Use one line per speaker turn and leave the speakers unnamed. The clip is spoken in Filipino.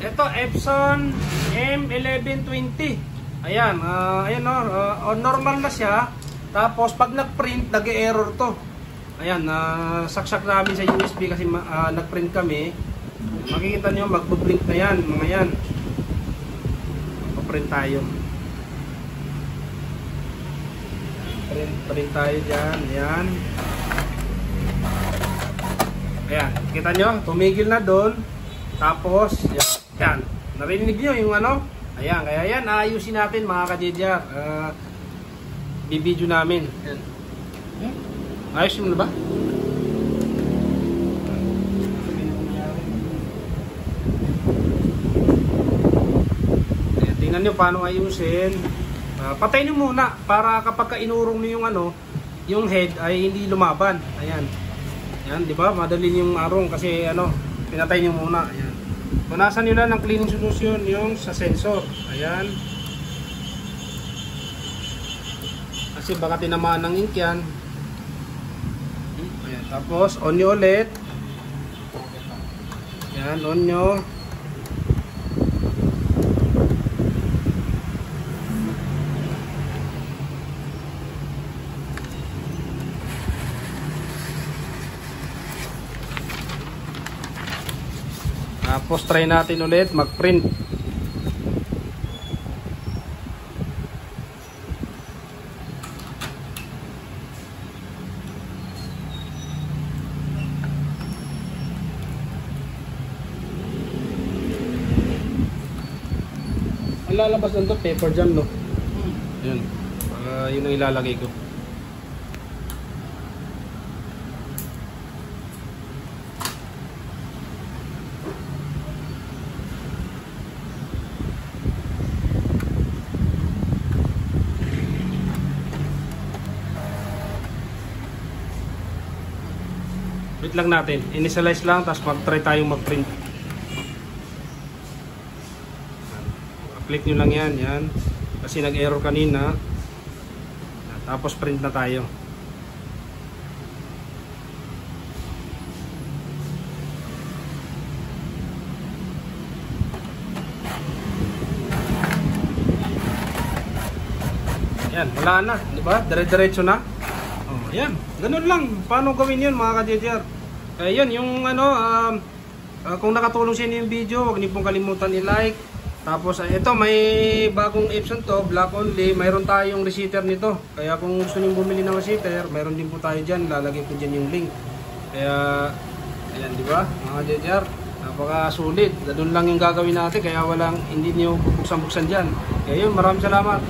Ito, Epson M1120. Ayan, ayan normal na siya. Tapos pag nag-print, nag-error to. Ayan, saksak namin sa USB kasi nag-print kami. Makikita nyo, magpo-blink na yan, mga yan. Magpo-print tayo. Print tayo dyan, ayan. Ayan, kita nyo, tumigil na doon. Tapos, yan. Narinig nyo yung ano? Ayan, kaya yan, ayusin natin mga ka-JJR. Bibidyo namin. Ayan. Ayos mo na ba? Ayan, tingnan nyo paano ayusin. Patay nyo muna para kapag inurong nyo yung ano, yung head ay hindi lumaban. Ayan. Ayan, di ba? Madali yung arong kasi ano, pinatay nyo muna. Ayan. Punasan nyo lang ng cleaning solution yung sa sensor. Ayan. Kasi baka tinamaan ng ink yan. Ayan. Tapos on nyo ulit. Ayan, on nyo. Tapos try natin ulit mag-print. Ang lalabas nito paper jam, no? Yun. Yun ang ilalagay ko. Wait lang natin, initialize lang, tapos mag-try tayong mag-print. Click nyo lang yan, yan. Kasi nag-error kanina. Tapos print na tayo. Yan, wala na, di ba? Dire-diretso na. Oh, yan, ganun lang. Paano gawin yun mga ka-JJR? Yun, yung ano, kung nakatulong sa inyo yung video, huwag niyo pong kalimutan i-like. Tapos ito, may bagong Epson to, black only. Mayroon tayong receiver nito. Kaya kung gusto niyo bumili ng receiver, mayroon din po tayo dyan. Lalagay ko dyan yung link. Kaya, ayan, di ba mga JJR? Napaka-sulit. Doon lang yung gagawin natin. Kaya walang, hindi niyo buksan-buksan dyan. Kaya yun, maraming salamat.